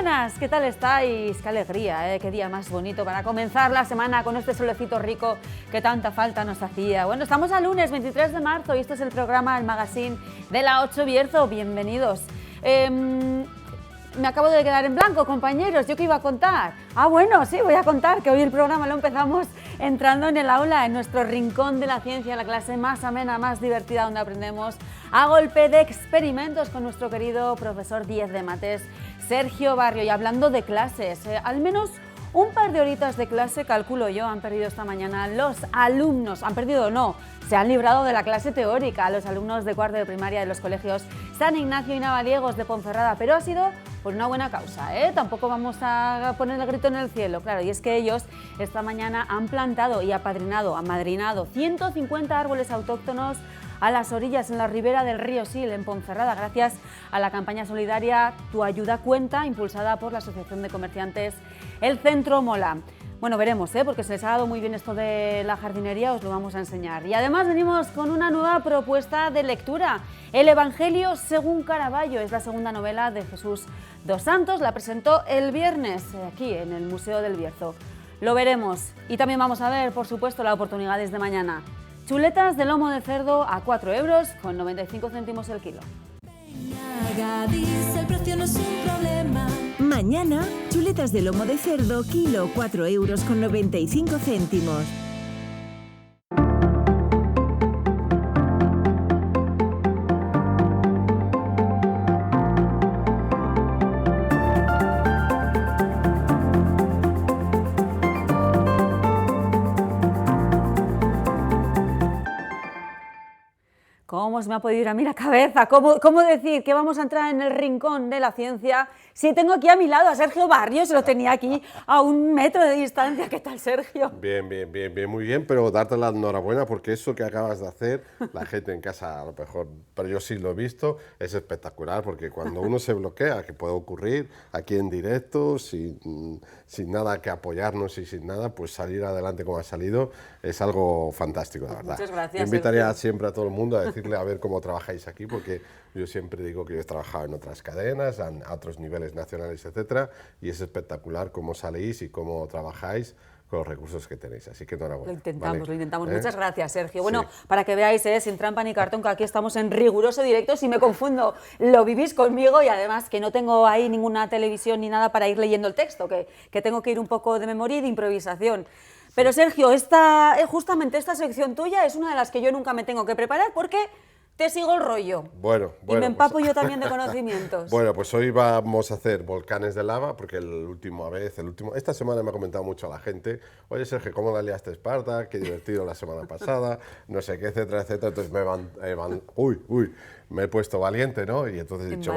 buenas, ¿qué tal estáis? Qué alegría, qué día más bonito para comenzar la semana con este solecito rico que tanta falta nos hacía. Bueno, estamos a lunes 23 de marzo y esto es el programa, el magazine de la 8 Bierzo. Bienvenidos. Me acabo de quedar en blanco, compañeros. ¿Yo qué iba a contar? Bueno, sí, voy a contar que hoy el programa lo empezamos entrando en el aula, en nuestro rincón de la ciencia, la clase más amena, más divertida, donde aprendemos a golpe de experimentos con nuestro querido profesor 10 de mates, Sergio Barrio. Y hablando de clases, al menos un par de horitas de clase, calculo yo, han perdido esta mañana los alumnos. Han perdido o no, se han librado de la clase teórica los alumnos de cuarto de primaria de los colegios San Ignacio y Navariegos de Ponferrada, pero ha sido por una buena causa, ¿eh? Tampoco vamos a poner el grito en el cielo, claro, y es que ellos esta mañana han plantado y amadrinado 150 árboles autóctonos a las orillas, en la ribera del río Sil, en Ponferrada, gracias a la campaña solidaria Tu Ayuda Cuenta, impulsada por la Asociación de Comerciantes El Centro Mola. Bueno, veremos, porque se les ha dado muy bien esto de la jardinería, os lo vamos a enseñar. Y además venimos con una nueva propuesta de lectura, El Evangelio según Caravaggio. Es la segunda novela de Jesús dos Santos, la presentó el viernes aquí en el Museo del Bierzo. Lo veremos y también vamos a ver, por supuesto, las oportunidades de mañana. Chuletas de lomo de cerdo a 4 euros con 95 céntimos el kilo. Gadis, el precio no es un problema. Mañana, chuletas de lomo de cerdo, kilo, 4 euros con 95 céntimos. ¿Cómo se me ha podido ir a mí la cabeza? ¿Cómo decir que vamos a entrar en el rincón de la ciencia si tengo aquí a mi lado a Sergio Barrio? Se lo tenía aquí a 1 metro de distancia. ¿Qué tal, Sergio? Bien, muy bien, pero darte la enhorabuena porque eso que acabas de hacer, la gente en casa a lo mejor, pero yo sí lo he visto, es espectacular porque cuando uno se bloquea, que puede ocurrir aquí en directo, sin nada que apoyarnos y sin nada, pues salir adelante como ha salido es algo fantástico, de verdad. Muchas gracias. Yo invitaría Sergio siempre a todo el mundo a decirle a ver cómo trabajáis aquí, porque yo siempre digo que yo he trabajado en otras cadenas, a otros niveles nacionales, etcétera, y es espectacular cómo salís y cómo trabajáis con los recursos que tenéis, así que enhorabuena. Lo intentamos. Muchas gracias, Sergio. Bueno, Sí. para que veáis, sin trampa ni cartón, que aquí estamos en riguroso directo. Si me confundo, lo vivís conmigo, y además que no tengo ahí ninguna televisión ni nada para ir leyendo el texto, que tengo que ir un poco de memoria y de improvisación. Pero Sergio, justamente esta sección tuya es una de las que yo nunca me tengo que preparar porque te sigo el rollo. Bueno, y me empapo yo también de conocimientos. Bueno, pues hoy vamos a hacer volcanes de lava, porque esta semana me ha comentado mucho la gente, oye Sergio, ¿cómo la liaste Esparta? Qué divertido la semana pasada, no sé qué, etcétera, etcétera. Entonces me he puesto valiente, ¿no? Y entonces he dicho,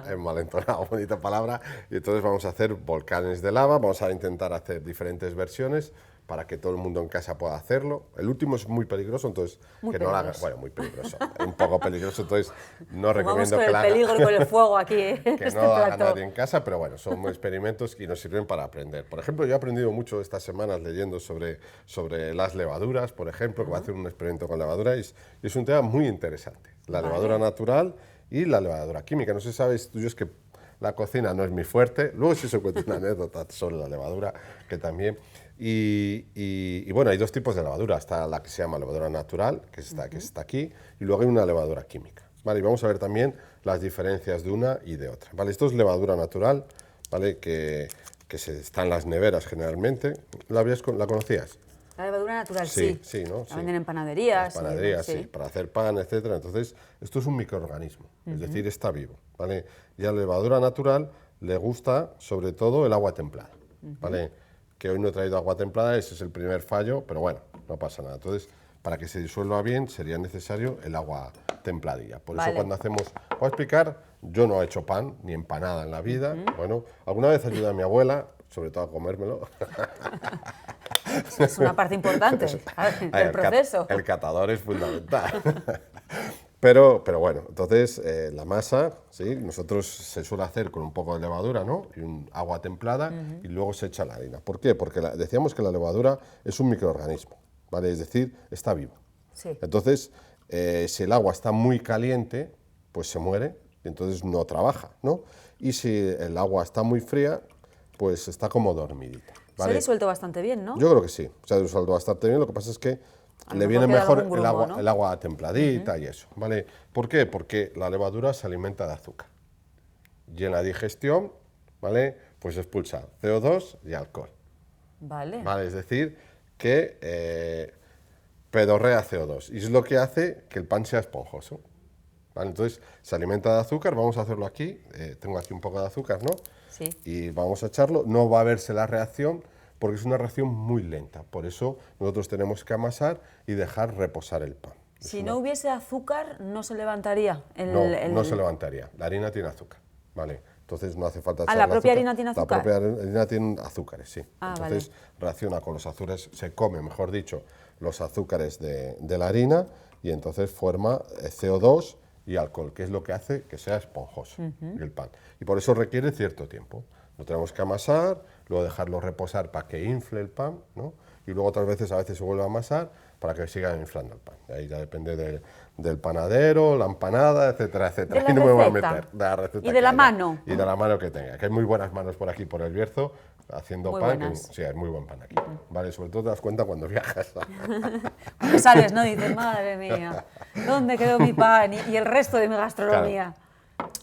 envalentonado, bonita palabra, y entonces vamos a hacer volcanes de lava, vamos a intentar hacer diferentes versiones para que todo el mundo en casa pueda hacerlo. El último es muy peligroso, entonces que no lo haga. Bueno, muy peligroso, un poco peligroso, entonces no recomiendo que lo haga. Con el peligro y con el fuego aquí, que no lo haga nadie en casa, pero bueno, son experimentos que nos sirven para aprender. Por ejemplo, yo he aprendido mucho estas semanas leyendo sobre las levaduras, por ejemplo, que va a hacer un experimento con levadura, y es un tema muy interesante. La levadura natural y la levadura química. No sé si sabes tú, yo es que la cocina no es mi fuerte. Luego sí se cuenta una anécdota sobre la levadura, que también. Y bueno, hay 2 tipos de levadura. Está la que se llama levadura natural, que está aquí, y luego hay una levadura química. Vale, y vamos a ver también las diferencias de una y de otra. Vale, esto es levadura natural, ¿vale? que está en las neveras generalmente. ¿La conocías? La levadura natural, sí. Sí, ¿no? La venden en panaderías. En panaderías, sí, para hacer pan, etcétera. Entonces, esto es un microorganismo, es decir, está vivo, ¿vale? Y a la levadura natural le gusta, sobre todo, el agua templada, ¿vale? Que hoy no he traído agua templada, ese es el primer fallo, pero bueno, no pasa nada. Entonces, para que se disuelva bien, sería necesario el agua templadilla. Por eso cuando hacemos, voy a explicar, yo no he hecho pan, ni empanada en la vida. Bueno, alguna vez ayudé a mi abuela, sobre todo a comérmelo. Es una parte importante del proceso. El catador es fundamental. Pero bueno, entonces la masa, ¿sí? Nosotros se suele hacer con un poco de levadura, ¿no? Y un agua templada, y luego se echa la harina. ¿Por qué? Porque decíamos que la levadura es un microorganismo, ¿vale? Es decir, está vivo. Sí. Entonces, si el agua está muy caliente, pues se muere, y entonces no trabaja, ¿no? y si el agua está muy fría, pues está como dormidita. Se ha disuelto bastante bien, ¿no? Yo creo que sí, se ha disuelto bastante bien, lo que pasa es que le viene mejor el agua templadita y eso, ¿vale? ¿Por qué? Porque la levadura se alimenta de azúcar y en la digestión, ¿vale? Pues expulsa CO2 y alcohol. Vale. ¿Vale? Es decir, que pedorrea CO2 y es lo que hace que el pan sea esponjoso. ¿Vale? Entonces, se alimenta de azúcar, vamos a hacerlo aquí, tengo aquí un poco de azúcar, ¿no? Sí. Y vamos a echarlo, no va a verse la reacción porque es una reacción muy lenta, por eso nosotros tenemos que amasar y dejar reposar el pan. Si no hubiese azúcar, no se levantaría No se levantaría, la harina tiene azúcar, ¿vale? Entonces no hace falta echarle ¿la propia azúcar. harina tiene azúcar? La propia harina tiene azúcares, sí. vale. Entonces reacciona con los azúcares, se come, mejor dicho, los azúcares de la harina y entonces forma CO2 y alcohol, que es lo que hace que sea esponjoso el pan. Y por eso requiere cierto tiempo. Lo tenemos que amasar, luego dejarlo reposar para que infle el pan, ¿no? Y luego otras veces, a veces se vuelve a amasar para que siga inflando el pan. Ahí ya depende del panadero, la empanada, etcétera, etcétera. De la Ahí no me voy a receta. meter. De la receta Y de la haya. mano. Y de la mano que tenga. Que hay muy buenas manos por aquí, por el Bierzo, haciendo Muy pan. buenas. Sí, hay muy buen pan aquí. Vale, sobre todo te das cuenta cuando viajas. Cuando sales, ¿no? Dices, madre mía, ¿dónde quedó mi pan y el resto de mi gastronomía? Claro.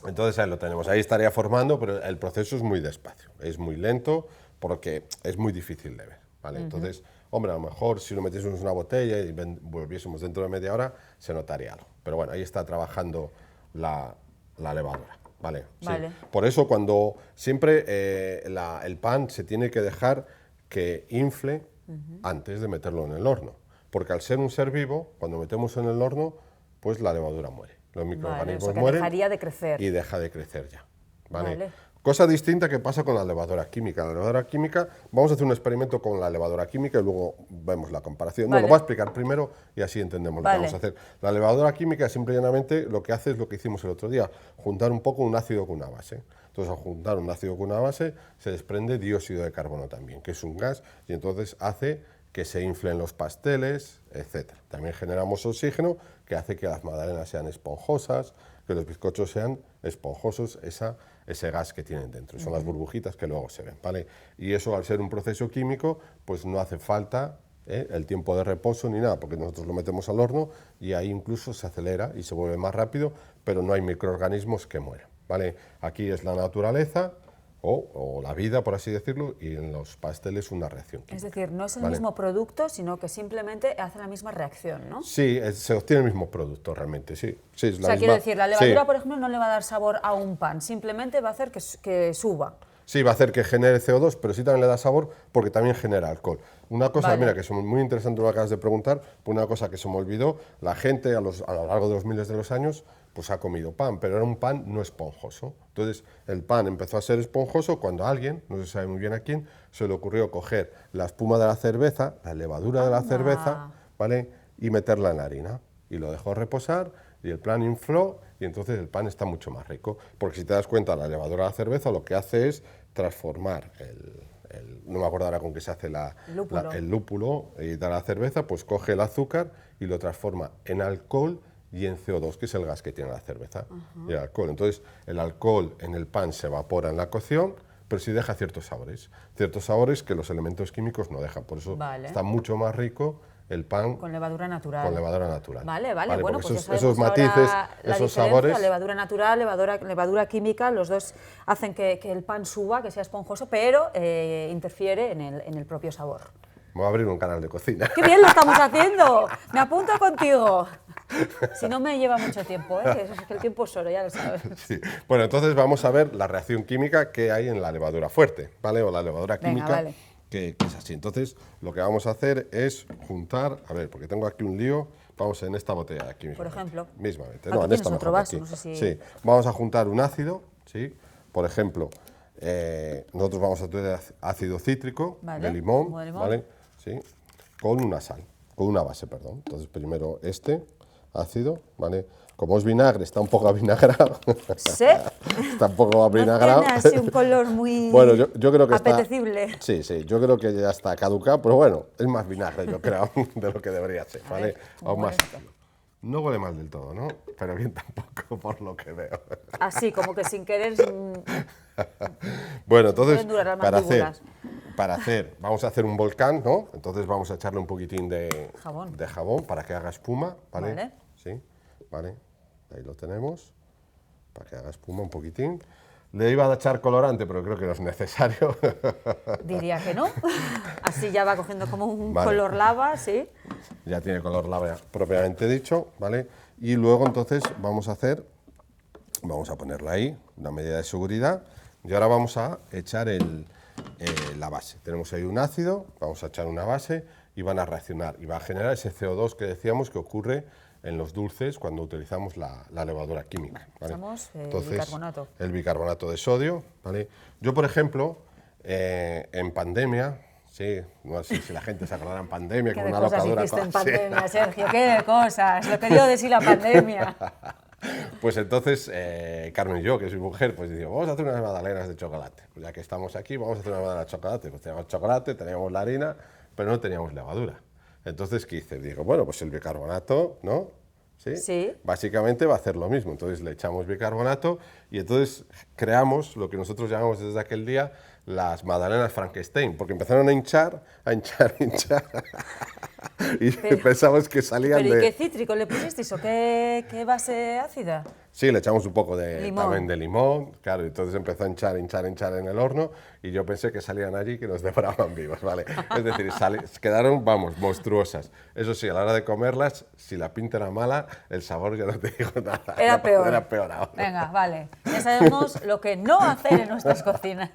Entonces ahí lo tenemos, ahí estaría formando, pero el proceso es muy despacio, es muy lento porque es muy difícil de ver, ¿vale? Entonces, hombre, a lo mejor si lo metiésemos en una botella y volviésemos dentro de media hora, se notaría algo. Pero bueno, ahí está trabajando la levadura, ¿vale? Sí. Vale. Por eso cuando siempre el pan se tiene que dejar que infle antes de meterlo en el horno, porque al ser un ser vivo, cuando metemos en el horno, pues la levadura muere. Los microorganismos o sea que mueren dejaría de crecer. y deja de crecer ya. ¿Vale? Vale. Cosa distinta que pasa con la levadura química. La levadura química, vamos a hacer un experimento con la levadura química y luego vemos la comparación. Vale. No, lo voy a explicar primero y así entendemos lo Vale. que vamos a hacer. La levadura química simple y llanamente lo que hace es lo que hicimos el otro día, juntar un poco un ácido con una base. Entonces al juntar un ácido con una base se desprende dióxido de carbono también, que es un gas y entonces hace que se inflen los pasteles, etc. También generamos oxígeno que hace que las magdalenas sean esponjosas, que los bizcochos sean esponjosos, ese gas que tienen dentro. Son las burbujitas que luego se ven, ¿vale? Y eso al ser un proceso químico, pues no hace falta el tiempo de reposo ni nada, porque nosotros lo metemos al horno y ahí incluso se acelera y se vuelve más rápido, pero no hay microorganismos que mueran, ¿vale? Aquí es la naturaleza, o la vida, por así decirlo, y en los pasteles una reacción química. Es decir, no es el ¿Vale? mismo producto, sino que simplemente hace la misma reacción, ¿no? Sí, se obtiene el mismo producto realmente, sí. Sí, es O la sea, misma- quiero decir, la levadura, sí. por ejemplo, no le va a dar sabor a un pan, simplemente va a hacer que suba. Sí, va a hacer que genere CO2, pero sí también le da sabor porque también genera alcohol. Una cosa, Vale. mira, que es muy interesante lo que acabas de preguntar, una cosa que se me olvidó, la gente a lo largo de los miles de los años pues ha comido pan, pero era un pan no esponjoso. Entonces el pan empezó a ser esponjoso cuando a alguien, no se sabe muy bien a quién, se le ocurrió coger la espuma de la cerveza, la levadura de la Anda. cerveza, ¿vale? Y meterla en la harina. Y lo dejó reposar y el pan infló y entonces el pan está mucho más rico. Porque si te das cuenta, la levadura de la cerveza lo que hace es transformar no me acuerdo ahora con qué se hace Lúpulo. el lúpulo y de la cerveza, pues coge el azúcar y lo transforma en alcohol y en CO2, que es el gas que tiene la cerveza y el alcohol. Entonces, el alcohol en el pan se evapora en la cocción, pero sí deja ciertos sabores que los elementos químicos no dejan. Por eso Vale. está mucho más rico el pan Con levadura natural. con levadura natural. Vale, bueno, porque pues ya esos sabemos matices, ahora la esos diferencia, sabores... levadura natural, levadura química, los dos hacen que el pan suba, que sea esponjoso, pero interfiere en el propio sabor. Me voy a abrir un canal de cocina. ¡Qué bien lo estamos haciendo! Me apunto contigo. Si no me lleva mucho tiempo, ¿eh? Es que el tiempo es oro, ya lo sabes. Sí. Bueno, entonces vamos a ver la reacción química que hay en la levadura fuerte, ¿vale? O la levadura Venga, química, vale. que es así. Entonces, lo que vamos a hacer es juntar, a ver, porque tengo aquí un lío, vamos en esta botella de aquí mismamente. Por ejemplo. Mismamente, Aquí no, en tienes esta otro mejor, vaso, aquí. no sé si- Sí, vamos a juntar un ácido, ¿sí? Por ejemplo, nosotros vamos a tener ácido cítrico Vale, de limón, zumo de limón. ¿vale? Sí, con una sal, con una base, perdón. Entonces, primero este ácido, ¿vale? Como es vinagre, está un poco avinagrado. ¿Sí? Está un poco No avinagrado. tiene así un color muy Bueno, yo creo que apetecible. está... Sí, yo creo que ya está caducado, pero bueno, es más vinagre, yo creo, de lo que debería ser, ¿vale? ver, Aún más. bueno. No huele mal del todo, ¿no? Pero bien tampoco, por lo que veo. Así, como que sin querer... Bueno, entonces, pueden durar las para mandíbulas. hacer, vamos a hacer un volcán, ¿no? Entonces vamos a echarle un poquitín de Jabón. para que haga espuma, ¿vale? Vale. Sí, vale, ahí lo tenemos, para que haga espuma un poquitín. Le iba a echar colorante, pero creo que no es necesario. Diría que no. Así ya va cogiendo como un Vale. color lava, sí. Ya tiene color lava propiamente dicho, ¿vale? Y luego entonces vamos a ponerla ahí, una medida de seguridad, y ahora vamos a echar la base. Tenemos ahí un ácido, vamos a echar una base y van a reaccionar y va a generar ese CO2 que decíamos que ocurre en los dulces cuando utilizamos la levadura química, ¿vale? Usamos Entonces, bicarbonato. el bicarbonato de sodio, ¿vale? Yo, por ejemplo, en pandemia, sí, no sé si la gente se acordará en pandemia, ¿Qué con de una cosas locadura. hiciste en Sí. pandemia, Sergio? ¿Qué de cosas? Lo que dio de sí la pandemia. Pues entonces, Carmen y yo, que soy mujer, pues decimos, vamos a hacer unas magdalenas de chocolate. Pues ya que estamos aquí, vamos a hacer una magdalena de chocolate. Pues teníamos chocolate, teníamos la harina, pero no teníamos levadura. Entonces, ¿qué hice? Digo, bueno, pues el bicarbonato, ¿no? ¿Sí? Sí. Básicamente va a hacer lo mismo. Entonces le echamos bicarbonato y entonces creamos lo que nosotros llamamos desde aquel día las magdalenas Frankenstein, porque empezaron a hinchar. Y pensamos que salían ¿Pero y de... qué cítrico le pusisteis o qué base ácida? Sí, le echamos un poco de, Limón. también de limón, claro, y entonces empezó a hinchar en el horno y yo pensé que salían allí que nos devoraban vivos, ¿vale? Es decir, quedaron, vamos, monstruosas. Eso sí, a la hora de comerlas, si la pinta era mala, el sabor ya no te digo nada. Era peor. Era peor aún. Venga, vale. Ya sabemos lo que no hacer en nuestras cocinas.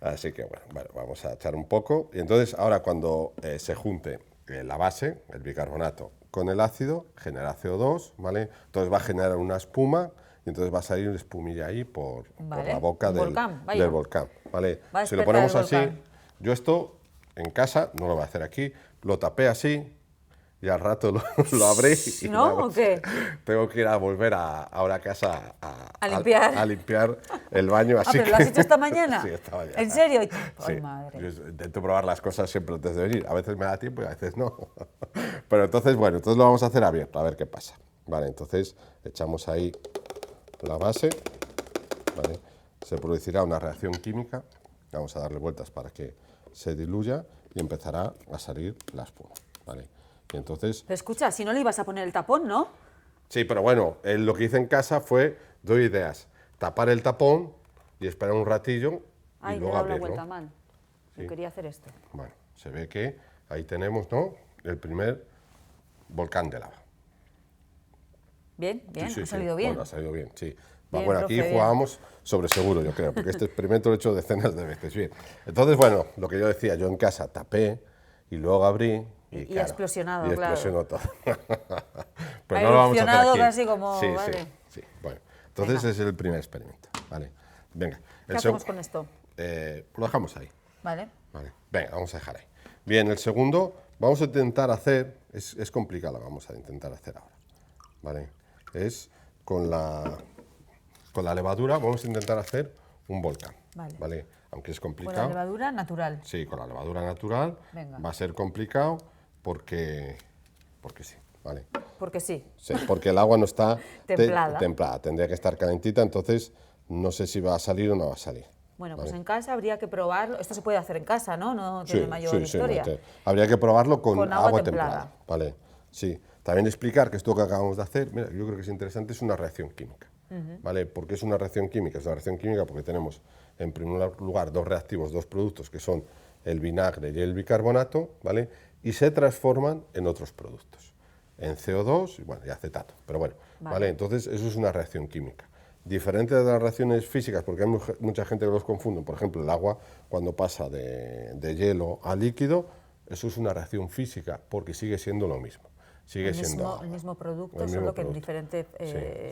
Así que bueno, vamos a echar un poco y entonces ahora cuando se junte la base, el bicarbonato, con el ácido, genera CO2, ¿vale? Entonces va a generar una espuma y entonces va a salir una espumilla ahí por Vale, la boca un volcán, vaya. del volcán, ¿vale? Va a Si lo despertar ponemos el así, volcán. yo esto en casa, no lo voy a hacer aquí, lo tapé así y al rato lo abrí y ¿No? vamos, ¿O qué? tengo que ir a volver ahora a casa A limpiar. a limpiar el baño. Así ¿Pero lo has hecho esta mañana? Sí, esta mañana. ¿En serio? ¡Ay, Sí, madre! yo intento probar las cosas siempre antes de venir. A veces me da tiempo y a veces no. Pero entonces, bueno, entonces lo vamos a hacer abierto, a ver qué pasa. Vale, entonces echamos ahí la base, ¿vale? Se producirá una reacción química. Vamos a darle vueltas para que se diluya y empezará a salir la espuma, ¿vale? Y entonces... Pero escucha, si no le ibas a poner el tapón, ¿no? Sí, pero bueno, lo que hice en casa fue, doy ideas, tapar el tapón y esperar un ratillo Ay, y le he luego dado la abrirlo. vuelta mal. Yo Sí. quería hacer esto. Bueno, se ve que ahí tenemos, ¿no?, el primer volcán de lava. Bien, bien, Sí, sí, ha sí. salido bien. Bueno, ha salido bien, sí. Bien, Bueno, profe, aquí bien. jugábamos sobre seguro, yo creo, porque este experimento lo he hecho decenas de veces. Bien. Entonces, bueno, lo que yo decía, yo en casa tapé y luego abrí Y ha claro, explosionado, y claro. explosionó todo. Pero Ha no lo vamos a hacer erupcionado aquí. casi como, Sí, vale. sí, sí. Bueno, entonces Venga. ese es el primer experimento, ¿vale? Venga. ¿Qué hacemos con esto? Lo dejamos ahí. Vale. Vale, venga, vamos a dejar ahí. Bien, el segundo vamos a intentar hacer, es complicado, vamos a intentar hacer ahora, ¿vale? Es con la levadura, vamos a intentar hacer un volcán, Vale. ¿vale? Aunque es Con la complicado. levadura natural. Sí, con la levadura natural Venga. va a ser complicado porque sí, ¿vale? Porque sí. Sí, porque el agua no está Templada. templada, tendría que estar calentita, entonces no sé si va a salir o no va a salir. Bueno, pues ¿vale? en casa habría que probarlo. Esto se puede hacer en casa, ¿no? No tiene mayor historia. Habría que probarlo con, Con agua agua templada. templada. Vale, sí. También explicar que esto que acabamos de hacer, mira, yo creo que es interesante, es una reacción química. ¿Vale? ¿Por qué es una reacción química? Es una reacción química porque tenemos, en primer lugar, dos reactivos, dos productos, que son el vinagre y el bicarbonato, ¿vale? Y se transforman en otros productos, en CO2 y, bueno, y acetato. Pero bueno, ¿vale? Entonces, eso es una reacción química. Diferente de las reacciones físicas, porque hay mucha gente que los confunde. Por ejemplo, el agua, cuando pasa de hielo a líquido, eso es una reacción física, porque sigue siendo lo mismo. Sigue siendo agua. El mismo producto, El mismo solo que en producto. diferente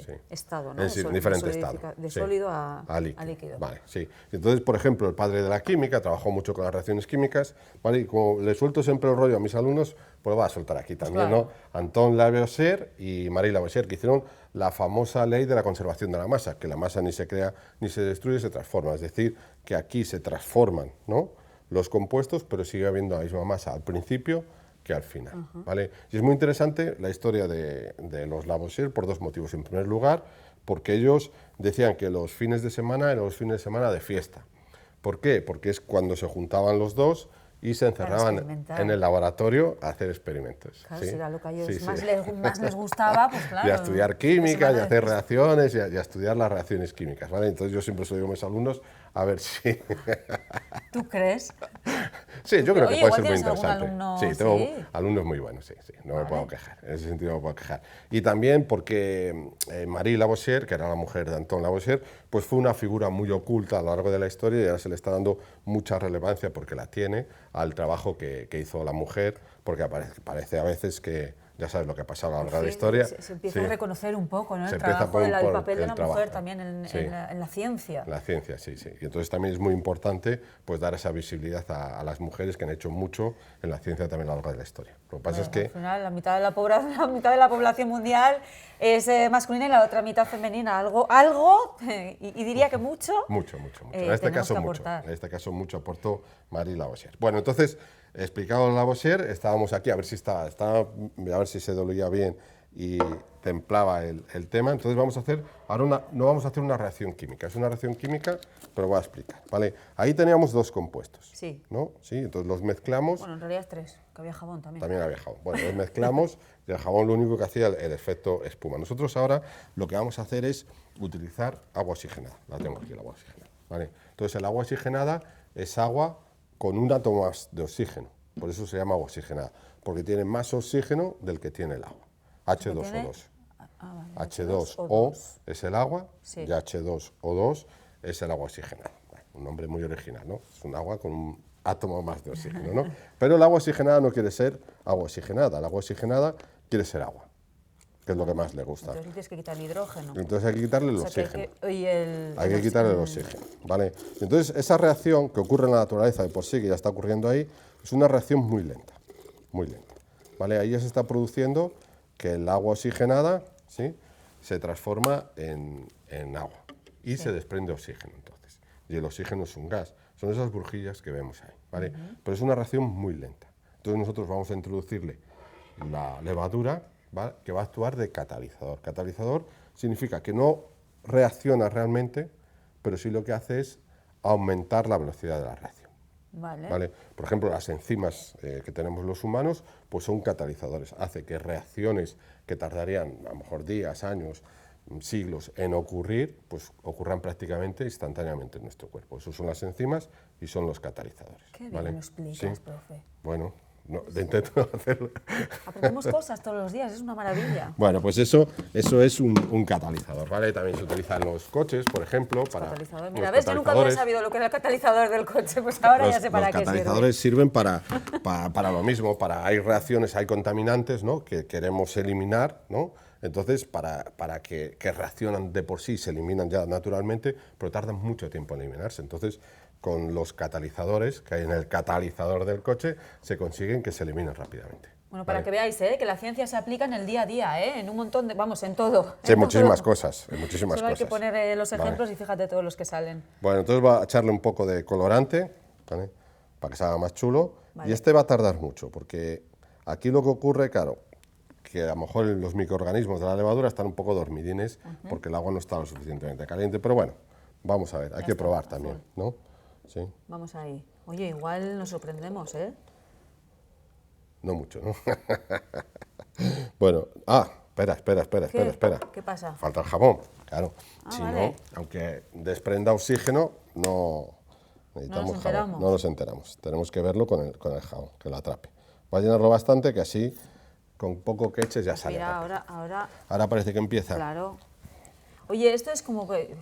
Sí. estado, ¿no? Es decir, De diferente solidifica- estado. De Sí. sólido a líquido. Vale, sí. Entonces, por ejemplo, el padre de la química trabajó mucho con las reacciones químicas, ¿vale? Y como le suelto siempre el rollo a mis alumnos, pues lo voy a soltar aquí también, claro. ¿no? Antoine Lavoisier y Marie Lavoisier, que hicieron la famosa ley de la conservación de la masa, que la masa ni se crea ni se destruye, se transforma. Es decir, que aquí se transforman, ¿no?, los compuestos, pero sigue habiendo la misma masa al principio que al final, ¿vale? Y es muy interesante la historia de los Lavoisier por dos motivos. En primer lugar, porque ellos decían que los fines de semana eran los fines de semana de fiesta. ¿Por qué? Porque es cuando se juntaban los dos y se encerraban experimentar. en el laboratorio a hacer experimentos. Claro, ¿sí? si era lo que a ellos Sí, sí. más les gustaba, pues claro. Y a estudiar química, y a hacer reacciones, y a estudiar las reacciones químicas, ¿vale? Entonces yo siempre digo a mis alumnos, a ver si... ¿Tú crees? Sí, yo creo que Oye, puede ser igual muy tienes algún interesante. alumno, Sí, tengo sí. alumnos muy buenos, sí, no me puedo quejar, en ese sentido no me puedo quejar. Y también porque Marie Lavoisier, que era la mujer de Antoine Lavoisier, pues fue una figura muy oculta a lo largo de la historia y ahora se le está dando mucha relevancia, porque la tiene, al trabajo que hizo la mujer, porque parece a veces que ya sabes lo que ha pasado a lo largo de la historia. Se empieza a reconocer un poco, ¿no? Se El empieza trabajo, el por papel de el la trabajo. mujer también en Sí. la ciencia. La ciencia, sí, sí. Y entonces también es muy importante pues dar esa visibilidad a las mujeres que han hecho mucho en la ciencia también a lo largo de la historia. Lo que pasa es que... Al final, la mitad de la población mundial es masculina y la otra mitad femenina. Algo y diría que mucho. Mucho. En este caso mucho. En este caso mucho aportó Marie Lavoisier. Bueno, entonces, explicado Lavoisier, estábamos aquí a ver si a ver si se dolía bien y templaba el tema. Entonces vamos a hacer, ahora no vamos a hacer una reacción química, es una reacción química, pero voy a explicar, ¿vale? Ahí teníamos dos compuestos, Sí. ¿no? Sí, entonces los mezclamos. Bueno, en realidad es 3, que había jabón también. También había jabón. Bueno, los mezclamos y el jabón lo único que hacía el efecto espuma. Nosotros ahora lo que vamos a hacer es utilizar agua oxigenada. La tengo aquí, el agua oxigenada, ¿vale? Entonces el agua oxigenada es agua con un átomo más de oxígeno, por eso se llama agua oxigenada, porque tiene más oxígeno del que tiene el agua, H2O2. Vale, H2O es el agua, Sí. y H2O2 es el agua oxigenada. Bueno, un nombre muy original, ¿no? Es un agua con un átomo más de oxígeno, ¿no? Pero el agua oxigenada no quiere ser agua oxigenada, el agua oxigenada quiere ser agua, que es lo que más le gusta. Entonces tienes que quitar el hidrógeno. Entonces hay que quitarle el O sea, oxígeno. hay que quitarle el oxígeno, ¿vale? Entonces, esa reacción que ocurre en la naturaleza de por sí, que ya está ocurriendo ahí, es una reacción muy lenta, ¿vale? Ahí ya se está produciendo que el agua oxigenada, ¿sí?, se transforma en agua y se desprende oxígeno, entonces. Y el oxígeno es un gas, son esas burbujillas que vemos ahí, ¿vale? Pero es una reacción muy lenta. Entonces nosotros vamos a introducirle la levadura, ¿vale?, que va a actuar de catalizador. Catalizador significa que no reacciona realmente, pero sí lo que hace es aumentar la velocidad de la reacción. ¿Vale? Por ejemplo, las enzimas que tenemos los humanos pues son catalizadores. Hace que reacciones que tardarían a lo mejor días, años, siglos en ocurrir, pues ocurran prácticamente instantáneamente en nuestro cuerpo. Eso son las enzimas y son los catalizadores. Qué bien ¿vale? lo explicas, Sí. profe. Bueno, no, intento hacerlo. Aprendemos cosas todos los días, es una maravilla. Bueno, pues eso es un catalizador, ¿vale? También se utiliza en los coches, por ejemplo, para Catalizador. los Mira, ves, yo nunca había catalizadores. sabido lo que era el catalizador del coche, pues ahora ya sé para qué Los catalizadores sirven para lo mismo, hay reacciones, hay contaminantes, ¿no?, que queremos eliminar, ¿no? Entonces, para que reaccionan de por sí, se eliminan ya naturalmente, pero tardan mucho tiempo en eliminarse. Entonces, con los catalizadores que hay en el catalizador del coche, se consiguen que se eliminen rápidamente. Bueno, para ¿vale? que veáis, que la ciencia se aplica en el día a día, en un montón de, vamos, en todo. Sí, en muchísimas todo. cosas, muchísimas Solo hay cosas. que poner los ejemplos Vale. y fíjate todos los que salen. Bueno, entonces va a echarle un poco de colorante, ¿vale?, para que se haga más chulo. Vale. Y este va a tardar mucho, porque aquí lo que ocurre, claro, que a lo mejor los microorganismos de la levadura están un poco dormidines, porque el agua no está lo suficientemente caliente. Pero bueno, vamos a ver, hay que está, probar a también, full. ¿no? Sí, Vamos ahí. Oye, igual nos sorprendemos, ¿eh? no mucho, ¿no? Bueno, espera. ¿Qué pasa? Falta el jabón, claro. Si vale. no, aunque desprenda oxígeno, no necesitamos jabón. enteramos. No nos enteramos. Tenemos que verlo con el jabón, que lo atrape. Va a llenarlo bastante, que así, con poco que eches, ya sale. Mira, rápido. ahora, Ahora parece que empieza. claro. Oye, esto es como que,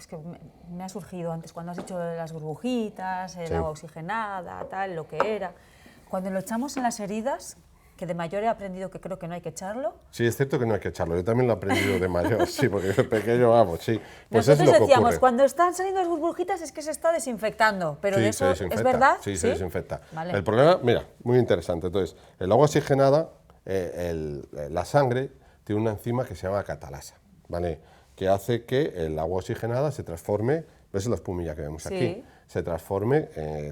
me ha surgido antes, cuando has dicho las burbujitas, el Sí. agua oxigenada, tal, lo que era. Cuando lo echamos en las heridas, que de mayor he aprendido que creo que no hay que echarlo. Sí, es cierto que no hay que echarlo. Yo también lo he aprendido de mayor, sí, porque de pequeño, vamos, sí. Pues es Nosotros lo que decíamos, ocurre. cuando están saliendo las burbujitas es que se está desinfectando, pero Sí, de se eso desinfecta. es verdad. Sí, se desinfecta. Vale. El problema, mira, muy interesante. Entonces, el agua oxigenada, la sangre tiene una enzima que se llama catalasa, ¿vale?, que hace que el agua oxigenada se transforme, ¿ves la espumilla que vemos Sí. aquí? se transforme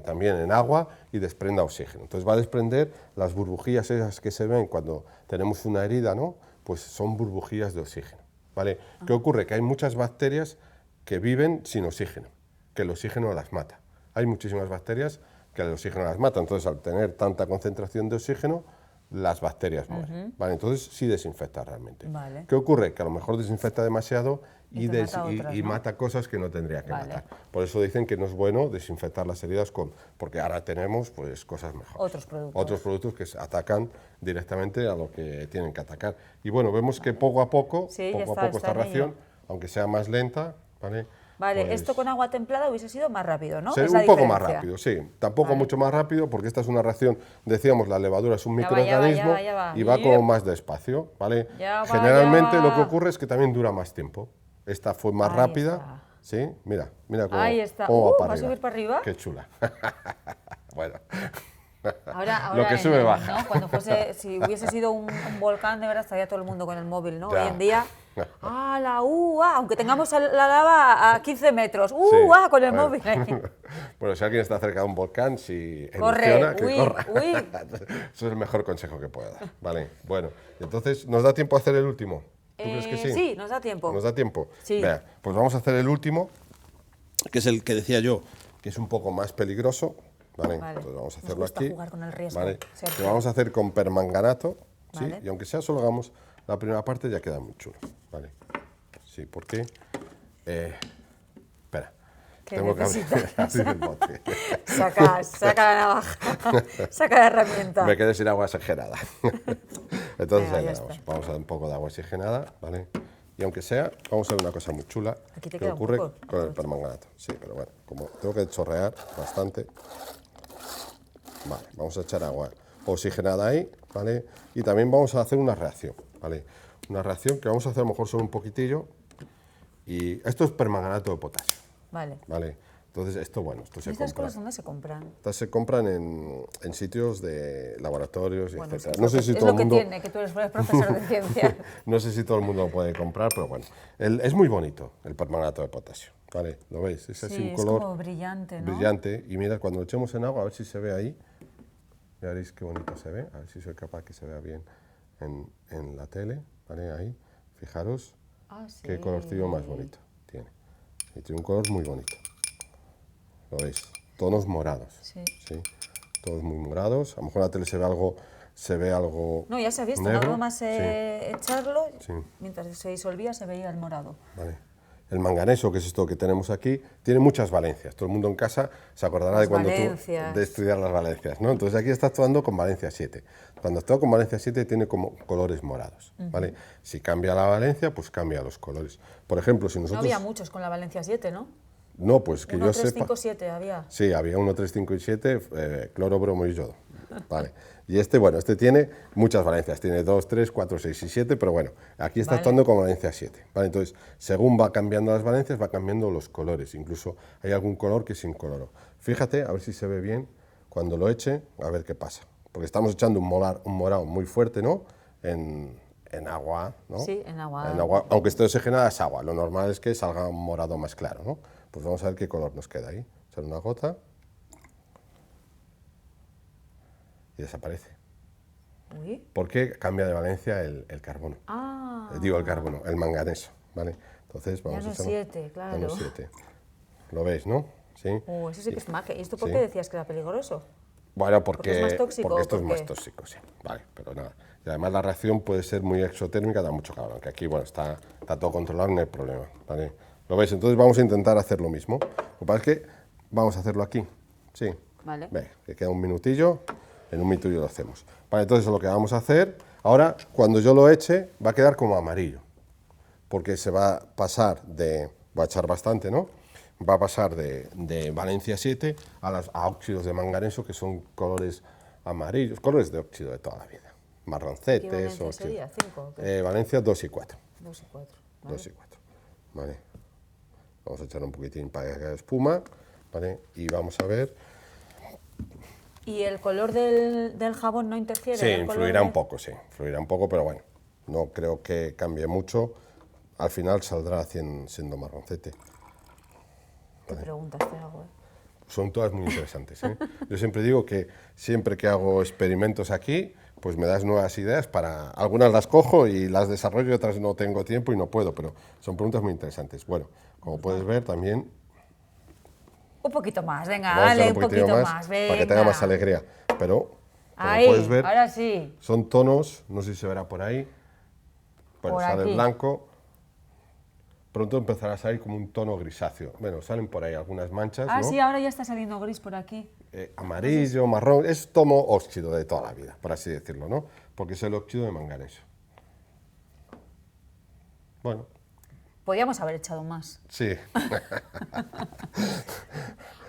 también en agua y desprenda oxígeno. Entonces va a desprender las burbujías esas que se ven cuando tenemos una herida, ¿no? Pues son burbujías de oxígeno, ¿vale? ¿Qué ocurre? Que hay muchas bacterias que viven sin oxígeno, que el oxígeno las mata. Hay muchísimas bacterias que el oxígeno las mata, entonces al tener tanta concentración de oxígeno, las bacterias mueren, ¿vale? Entonces sí desinfecta realmente. Vale. ¿Qué ocurre? Que a lo mejor desinfecta demasiado Y te mata otras, ¿no? mata cosas que no tendría que Vale. matar. Por eso dicen que no es bueno desinfectar las heridas porque ahora tenemos pues cosas mejores. Otros productos que atacan directamente a lo que tienen que atacar. Y bueno, vemos que poco a poco, Sí, ya está esta en ello. reacción, aunque sea más lenta, ¿vale? Vale, Pues esto con agua templada hubiese sido más rápido, ¿no? ser Es la un poco más diferencia. rápido, sí. Tampoco Vale. mucho más rápido, porque esta es una reacción, decíamos, la levadura es un Ya va, microorganismo ya va. y va Yep. como más despacio, ¿vale? Ya va, Generalmente ya va. lo que ocurre es que también dura más tiempo. Esta fue más Ahí rápida, está. ¿sí? Mira cómo, Ahí está. cómo ¿Va a subir para arriba? Qué chula. Bueno. Ahora Lo que sube baja. ¿no? Cuando si hubiese sido un volcán, de verdad estaría todo el mundo con el móvil, ¿no? Ya. Hoy en día, aunque tengamos la lava a 15 metros, Sí, con el bueno. móvil. Bueno, si alguien está cerca de un volcán, si Corre, erupciona, que huí, corra. huí. Eso es el mejor consejo que puedo dar, ¿vale? Bueno, entonces, ¿nos da tiempo a hacer el último? ¿Tú crees que sí? Sí, nos da tiempo. ¿Nos da tiempo? Sí. Vea, pues vamos a hacer el último, que es el que decía yo, que es un poco más peligroso, ¿vale? Vale. Entonces vamos a Nos hacerlo gusta aquí. jugar con el riesgo, ¿Vale? siempre. Lo vamos a hacer con permanganato, ¿sí? Vale. Y aunque sea solo hagamos la primera parte, ya queda muy chulo, ¿vale? Sí, porque... espera. ¿Qué Tengo que necesitas? abrir el bote. Saca la navaja, saca la herramienta. Me quedé sin agua oxigenada. Entonces Venga, ahí ya le damos. está. Vamos a dar un poco de agua oxigenada, ¿vale? Y aunque sea, vamos a ver una cosa muy chula Aquí te que queda un ocurre poco. con el permanganato. Sí, pero bueno, como tengo que chorrear bastante, vale, vamos a echar agua oxigenada ahí, ¿vale? Y también vamos a hacer una reacción, ¿vale? Una reacción que vamos a hacer a lo mejor solo un poquitillo. Y esto es permanganato de potasio, Vale. ¿vale? Entonces esto, bueno, esto se ¿Estas compra. cosas dónde se compran? Estas se compran en sitios de laboratorios, y Bueno, etcétera. sí, No sé si es todo lo el que mundo, tiene, que tú eres profesor de ciencia. no sé si todo el mundo lo puede comprar, pero bueno, es muy bonito el permanganato de potasio, ¿vale? ¿Lo veis? Es así Sí, un es color como brillante, ¿no? brillante. Y mirad, cuando lo echemos en agua, a ver si se ve ahí. Ya veréis qué bonito se ve. A ver si soy capaz que se vea bien en la tele, ¿vale? Ahí, fijaros Sí. qué colorcillo más bonito tiene. Y tiene un color muy bonito. ¿Lo veis? Tonos morados. Sí. ¿Sí? Todos muy morados. A lo mejor en la tele se ve algo No, ya se ha visto, negro. nada más echarlo, Sí. mientras se disolvía se veía el morado. Vale. El manganeso, que es esto que tenemos aquí, tiene muchas valencias. Todo el mundo en casa se acordará Las de cuando valencias. de estudiar las valencias, ¿no? Entonces aquí está actuando con valencia 7. Cuando actúa con valencia 7 tiene como colores morados, ¿vale? Si cambia la valencia, pues cambia los colores. Por ejemplo, si No nosotros... había muchos con la Valencia 7, ¿no? No, pues que 1, yo 3, sepa... 5, 7 había. Sí, había 1, 3, 5 y 7, cloro, bromo y yodo. Vale. Y este, bueno, este tiene muchas valencias, tiene 2, 3, 4, 6 y 7, pero bueno, aquí está Vale. actuando con valencia 7. ¿Vale? Entonces, según va cambiando las valencias, va cambiando los colores. Incluso hay algún color que es incoloro. Fíjate, a ver si se ve bien, cuando lo eche, a ver qué pasa. Porque estamos echando un morado muy fuerte, ¿no? En agua, ¿no? Sí, en agua. En agua, aunque esté oxigenada es agua, lo normal es que salga un morado más claro, ¿no? Pues vamos a ver qué color nos queda ahí. Echar una gota y desaparece. Uy. Porque cambia de valencia el carbono. Digo el carbono, el manganeso, ¿vale? Entonces vamos no a es echarlo. 7, claro. Ya no es 7. ¿Lo veis, no? Sí. Eso sí que es magia. ¿Y esto por Sí. qué decías que era peligroso? Bueno, ¿Porque es más tóxico porque o esto es por más qué? tóxico, sí. Vale, pero nada. Y además la reacción puede ser muy exotérmica, da mucho calor, aunque aquí, bueno, está todo controlado, no hay problema, ¿vale? ¿Lo veis? Entonces vamos a intentar hacer lo mismo. Lo que pasa es que vamos a hacerlo aquí, sí. Vale. Venga, que queda un minutillo, en un minutillo lo hacemos. Vale, entonces lo que vamos a hacer, ahora, cuando yo lo eche, va a quedar como amarillo, porque se va a pasar voy a echar bastante, ¿no? Va a pasar de valencia 7 a óxidos de manganeso, que son colores amarillos, colores de óxido de toda la vida. ¿Qué Marroncetes, valencia óxido. sería? ¿5? Valencia 2 y 4. 2 y 4. 2 y 4. Vale. Vamos a echar un poquitín para que haga espuma, ¿vale? Y vamos a ver. ¿Y el color del jabón no interfiere? Sí, en el color influirá de- un poco, sí. Influirá un poco, pero bueno, no creo que cambie mucho. Al final saldrá siendo marroncete. ¿Qué preguntas te hago? Son todas muy interesantes, ¿eh? Yo siempre digo que siempre que hago experimentos aquí, pues me das nuevas ideas para... Algunas las cojo y las desarrollo, otras no tengo tiempo y no puedo, pero son preguntas muy interesantes. Bueno, como puedes ver también... Un poquito más, venga, vamos a hacer dale, un poquito más, venga. para que tenga más alegría. Pero, como Ahí, puedes ver, ahora sí. son tonos, no sé si se verá por ahí, bueno, Por sale aquí. el blanco, pronto empezará a salir como un tono grisáceo. Bueno, salen por ahí algunas manchas, Ah, ¿no? sí, ahora ya está saliendo gris por aquí. Amarillo, marrón, es tomo óxido de toda la vida, por así decirlo, ¿no? Porque es el óxido de manganeso. Bueno, Podríamos haber echado más. sí.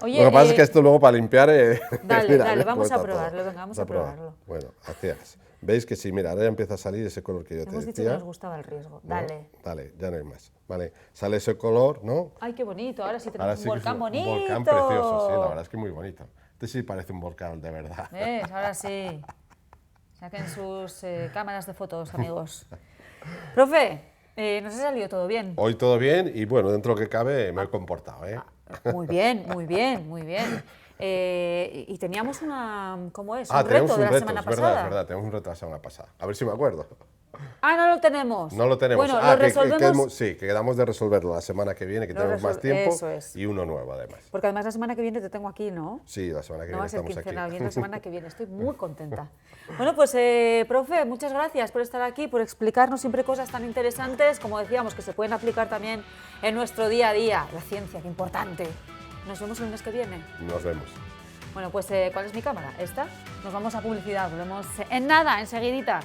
Oye, Lo que pasa es que esto luego para limpiar... Dale, mira, dale, ya vamos a está probarlo, todo. venga, vamos a probarlo. Bueno, hacías. ¿Veis que sí? Mira, ahora ya empieza a salir ese color que yo te Hemos dicho decía. que nos gustaba el riesgo. ¿no? Dale. Dale, ya no hay más. Vale, sale ese color, ¿no? Ay, qué bonito, ahora sí Ahora tenemos sí un que es volcán bonito. un volcán precioso, sí, la verdad es que muy bonito. Este sí parece un volcán de verdad. ¿Ves? Ahora sí. Saquen sus cámaras de fotos, amigos. Profe, nos ha salido todo bien. Hoy todo bien y bueno, dentro de lo que cabe me he comportado, ¿eh? Muy bien, muy bien, muy bien. Y teníamos una, ¿cómo es? Un Tenemos reto de un la reto, semana es pasada. verdad, tenemos un reto la semana pasada. A ver si me acuerdo. Ah, no lo tenemos. No lo tenemos. Bueno, lo resolvemos. Sí, que quedamos de resolverlo la semana que viene, que Lo tenemos más resol- tiempo eso es. y uno nuevo además. Porque además la semana que viene te tengo aquí, ¿no? Sí, la semana que No viene va a ser estamos quincenal, aquí. viene la semana que viene. Estoy muy contenta. Bueno, pues, profe, muchas gracias por estar aquí, por explicarnos siempre cosas tan interesantes, como decíamos, que se pueden aplicar también en nuestro día a día. La ciencia, qué importante. Nos vemos el mes que viene. Nos vemos. Bueno, pues, ¿cuál es mi cámara? ¿Esta? Nos vamos a publicidad, volvemos en nada, enseguidita.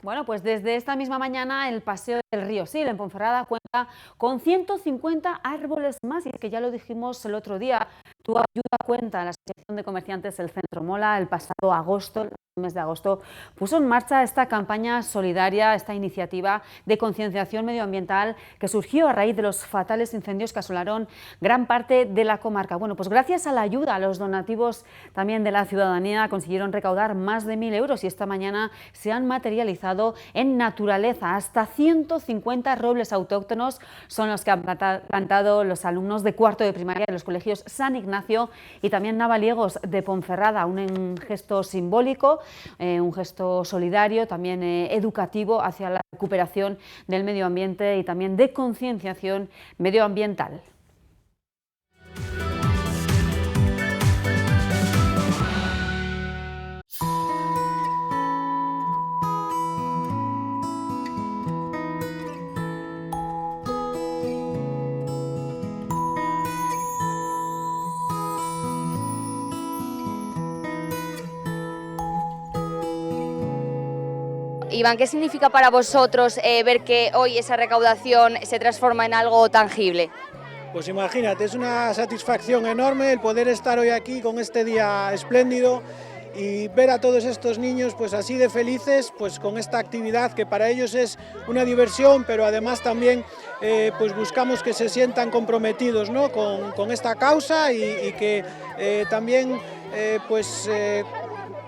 Bueno, pues desde esta misma mañana el paseo del río Sil en Ponferrada cuenta con 150 árboles más, y es que ya lo dijimos el otro día, Tu Ayuda Cuenta, la Asociación de Comerciantes del Centro Mola, el pasado agosto, el mes de agosto, puso en marcha esta campaña solidaria, esta iniciativa de concienciación medioambiental que surgió a raíz de los fatales incendios que asolaron gran parte de la comarca. Bueno, pues gracias a la ayuda, a los donativos también de la ciudadanía, consiguieron recaudar más de 1.000 euros y esta mañana se han materializado en naturaleza. Hasta 150 robles autóctonos son los que han plantado los alumnos de cuarto de primaria de los colegios San Ignacio y también Navaliegos de Ponferrada, un gesto simbólico, un gesto solidario, también educativo hacia la recuperación del medio ambiente y también de concienciación medioambiental. Iván, ¿qué significa para vosotros ver que hoy esa recaudación se transforma en algo tangible? Pues imagínate, es una satisfacción enorme el poder estar hoy aquí con este día espléndido y ver a todos estos niños pues así de felices pues con esta actividad que para ellos es una diversión, pero además también pues buscamos que se sientan comprometidos, ¿no?, con esta causa y que también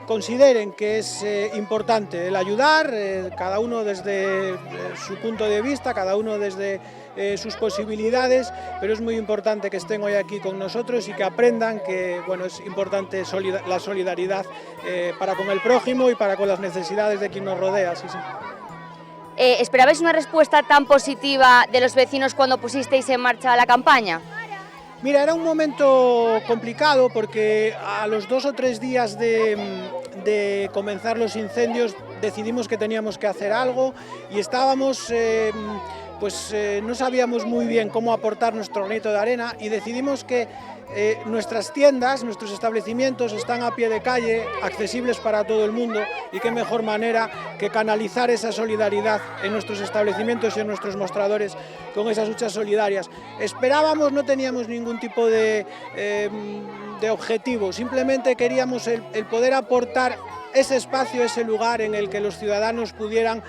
consideren que es importante el ayudar, cada uno desde su punto de vista, cada uno desde sus posibilidades, pero es muy importante que estén hoy aquí con nosotros y que aprendan que bueno, es importante la solidaridad para con el prójimo y para con las necesidades de quien nos rodea. Sí, sí. ¿Esperabais una respuesta tan positiva de los vecinos cuando pusisteis en marcha la campaña? Mira, era un momento complicado porque a los 2 o 3 días de comenzar los incendios decidimos que teníamos que hacer algo y estábamos, no sabíamos muy bien cómo aportar nuestro granito de arena y decidimos que nuestras tiendas, nuestros establecimientos están a pie de calle, accesibles para todo el mundo y qué mejor manera que canalizar esa solidaridad en nuestros establecimientos y en nuestros mostradores con esas luchas solidarias. Esperábamos, no teníamos ningún tipo de objetivo, simplemente queríamos el poder aportar ese espacio, ese lugar en el que los ciudadanos pudieran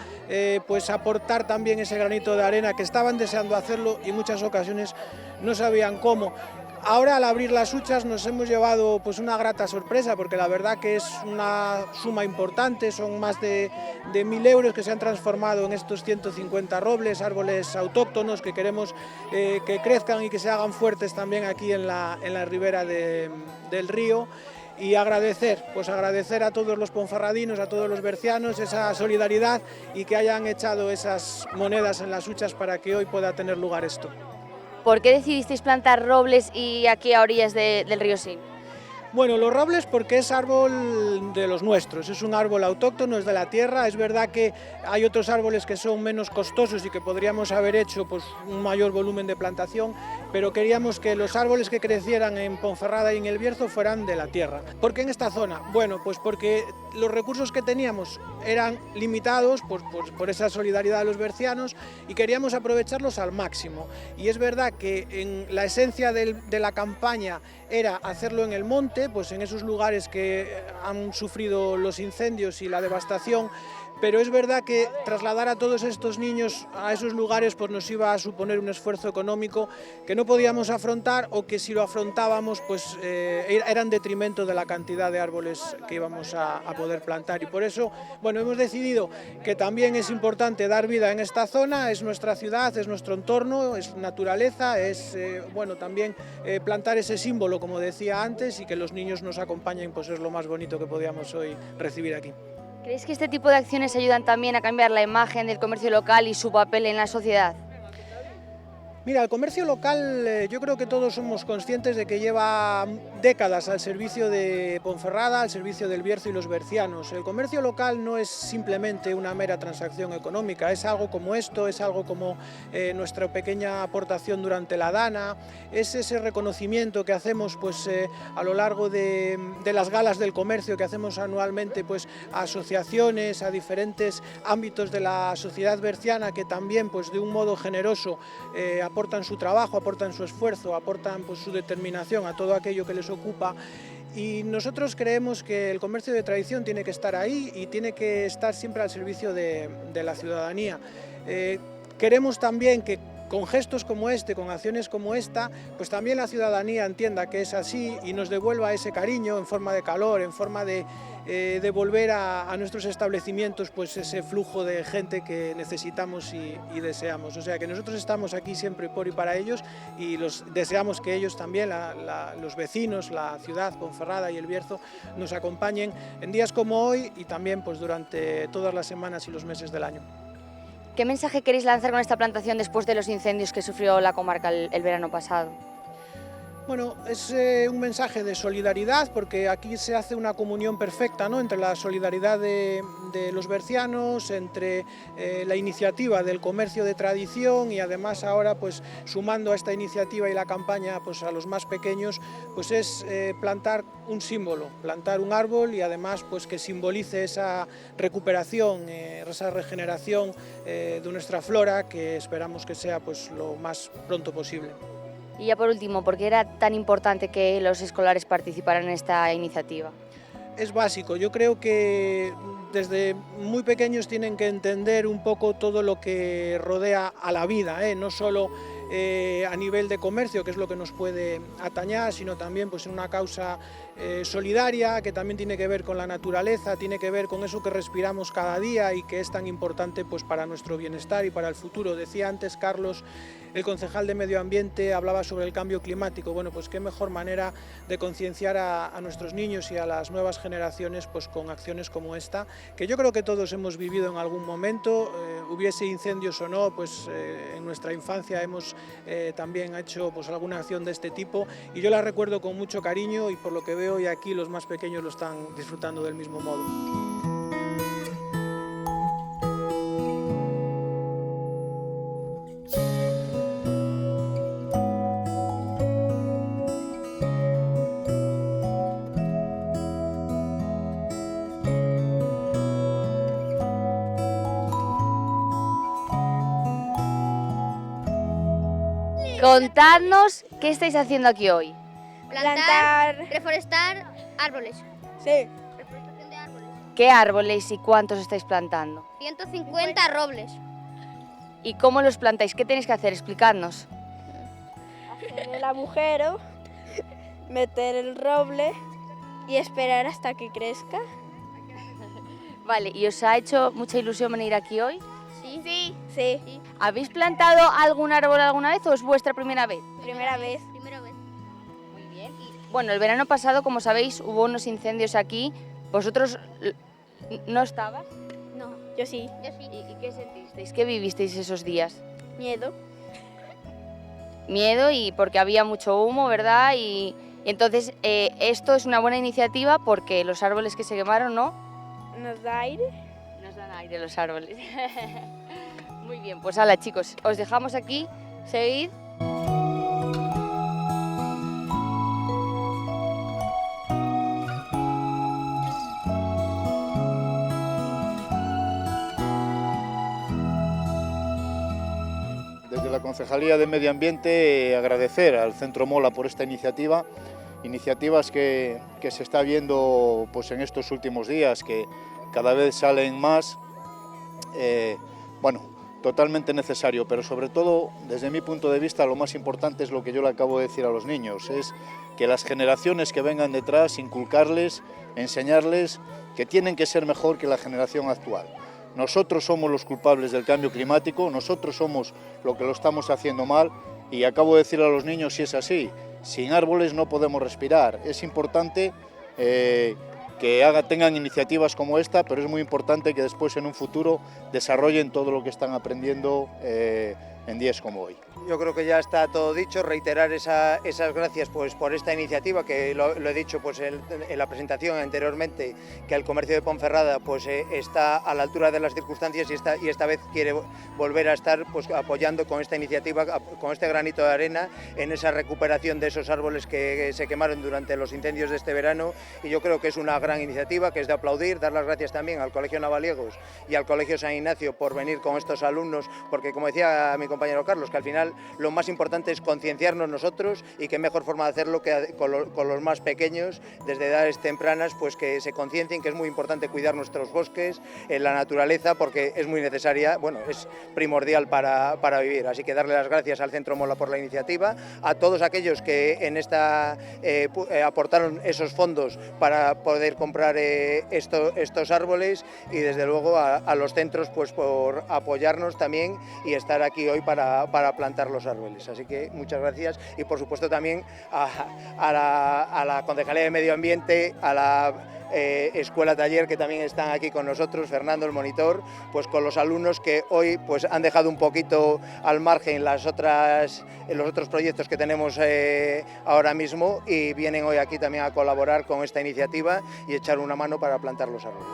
pues aportar también ese granito de arena, que estaban deseando hacerlo y en muchas ocasiones no sabían cómo. Ahora, al abrir las huchas, nos hemos llevado pues una grata sorpresa, porque la verdad que es una suma importante, son más de 1.000 euros que se han transformado en estos 150 robles, árboles autóctonos que queremos que crezcan y que se hagan fuertes también aquí en la ribera del río. Y agradecer a todos los ponferradinos, a todos los bercianos esa solidaridad y que hayan echado esas monedas en las huchas para que hoy pueda tener lugar esto. ¿Por qué decidisteis plantar robles y aquí a orillas del río Sil? Bueno, los robles porque es árbol de los nuestros, es un árbol autóctono, es de la tierra. Es verdad que hay otros árboles que son menos costosos y que podríamos haber hecho pues, un mayor volumen de plantación, pero queríamos que los árboles que crecieran en Ponferrada y en El Bierzo fueran de la tierra. ¿Por qué en esta zona? Bueno, pues porque los recursos que teníamos eran limitados por esa solidaridad de los bercianos y queríamos aprovecharlos al máximo. Y es verdad que en la esencia de la campaña era hacerlo en el monte, pues en esos lugares que han sufrido los incendios y la devastación, pero es verdad que trasladar a todos estos niños a esos lugares pues nos iba a suponer un esfuerzo económico que no podíamos afrontar, o que si lo afrontábamos pues era en detrimento de la cantidad de árboles que íbamos a poder plantar. Y por eso, bueno, hemos decidido que también es importante dar vida en esta zona, es nuestra ciudad, es nuestro entorno, es naturaleza, es bueno, también plantar ese símbolo, como decía antes, y que los niños nos acompañen, pues es lo más bonito que podíamos hoy recibir aquí. ¿Creéis que este tipo de acciones ayudan también a cambiar la imagen del comercio local y su papel en la sociedad? Mira, el comercio local, yo creo que todos somos conscientes de que lleva décadas al servicio de Ponferrada, al servicio del Bierzo y los bercianos. El comercio local no es simplemente una mera transacción económica, es algo como esto, es algo como nuestra pequeña aportación durante la Dana, es ese reconocimiento que hacemos pues, a lo largo de las galas del comercio que hacemos anualmente pues, a asociaciones, a diferentes ámbitos de la sociedad berciana que también pues, de un modo generoso aportan su trabajo, aportan su esfuerzo, aportan pues, su determinación a todo aquello que les ocupa. Y nosotros creemos que el comercio de tradición tiene que estar ahí y tiene que estar siempre al servicio de la ciudadanía. Queremos también que con gestos como este, con acciones como esta, pues también la ciudadanía entienda que es así y nos devuelva ese cariño en forma de calor, en forma de devolver a nuestros establecimientos pues ese flujo de gente que necesitamos y deseamos. O sea que nosotros estamos aquí siempre por y para ellos y deseamos que ellos también, los vecinos, la ciudad, Ponferrada y El Bierzo, nos acompañen en días como hoy y también pues durante todas las semanas y los meses del año. ¿Qué mensaje queréis lanzar con esta plantación después de los incendios que sufrió la comarca el verano pasado? Bueno, es un mensaje de solidaridad, porque aquí se hace una comunión perfecta, ¿no?, entre la solidaridad de los bercianos, entre la iniciativa del comercio de tradición y además ahora pues sumando a esta iniciativa y la campaña pues a los más pequeños, pues es plantar un símbolo, plantar un árbol y además pues que simbolice esa recuperación, esa regeneración de nuestra flora, que esperamos que sea pues lo más pronto posible. Y ya por último, ¿por qué era tan importante que los escolares participaran en esta iniciativa? Es básico, yo creo que desde muy pequeños tienen que entender un poco todo lo que rodea a la vida, no solo a nivel de comercio, que es lo que nos puede atañar, sino también pues, en una causa solidaria, que también tiene que ver con la naturaleza, tiene que ver con eso que respiramos cada día y que es tan importante pues, para nuestro bienestar y para el futuro. Decía antes Carlos, el concejal de Medio Ambiente, hablaba sobre el cambio climático. Bueno, pues qué mejor manera de concienciar a nuestros niños y a las nuevas generaciones pues con acciones como esta, que yo creo que todos hemos vivido en algún momento, hubiese incendios o no, pues en nuestra infancia hemos también hecho pues alguna acción de este tipo y yo la recuerdo con mucho cariño y por lo que veo y aquí los más pequeños lo están disfrutando del mismo modo. Contadnos qué estáis haciendo aquí hoy. Plantar, reforestar árboles. Sí. Reforestación de árboles. ¿Qué árboles y cuántos estáis plantando? 150 robles. ¿Y cómo los plantáis? ¿Qué tenéis que hacer? Explicadnos. Hacer el agujero, meter el roble y esperar hasta que crezca. Vale, ¿y os ha hecho mucha ilusión venir aquí hoy? Sí. Sí. ¿Habéis plantado algún árbol alguna vez o es vuestra primera vez? Primera vez. Muy bien. Bueno, el verano pasado, como sabéis, hubo unos incendios aquí. ¿Vosotros no estabas? No, yo sí. ¿Y qué sentisteis? ¿Qué vivisteis esos días? Miedo. Miedo y porque había mucho humo, ¿verdad? Y entonces esto es una buena iniciativa porque los árboles que se quemaron, ¿no? Nos da aire. Nos dan aire los árboles. Muy bien, pues hala chicos, os dejamos aquí, seguid. Desde la Concejalía de Medio Ambiente agradecer al Centro Mola por esta iniciativa, iniciativas que se está viendo pues, en estos últimos días, que cada vez salen más, bueno, totalmente necesario, pero sobre todo, desde mi punto de vista, lo más importante es lo que yo le acabo de decir a los niños, es que las generaciones que vengan detrás, inculcarles, enseñarles que tienen que ser mejor que la generación actual. Nosotros somos los culpables del cambio climático, nosotros somos lo que lo estamos haciendo mal y acabo de decir a los niños si es así, sin árboles no podemos respirar. Es importante que tengan iniciativas como esta, pero es muy importante que después en un futuro desarrollen todo lo que están aprendiendo en días como hoy. Yo creo que ya está todo dicho, reiterar esas gracias pues, por esta iniciativa, que lo he dicho pues, en la presentación anteriormente, que el comercio de Ponferrada pues, está a la altura de las circunstancias y esta vez quiere volver a estar pues, apoyando con esta iniciativa, con este granito de arena en esa recuperación de esos árboles que se quemaron durante los incendios de este verano, y yo creo que es una gran iniciativa, que es de aplaudir, dar las gracias también al Colegio Navaliegos y al Colegio San Ignacio por venir con estos alumnos, porque como decía mi compañero Carlos, que al final lo más importante es concienciarnos nosotros, y qué mejor forma de hacerlo que con los más pequeños, desde edades tempranas, pues que se conciencien que es muy importante cuidar nuestros bosques, la naturaleza, porque es muy necesaria, bueno, es primordial para vivir. Así que darle las gracias al Centro Mola por la iniciativa, a todos aquellos que en esta aportaron esos fondos para poder comprar estos árboles, y desde luego a los centros pues por apoyarnos también y estar aquí hoy para plantar los árboles. Así que muchas gracias, y por supuesto también a la Concejalía de Medio Ambiente, a la Escuela Taller, que también están aquí con nosotros, Fernando el monitor, pues con los alumnos que hoy pues han dejado un poquito al margen los otros proyectos que tenemos ahora mismo, y vienen hoy aquí también a colaborar con esta iniciativa y echar una mano para plantar los árboles.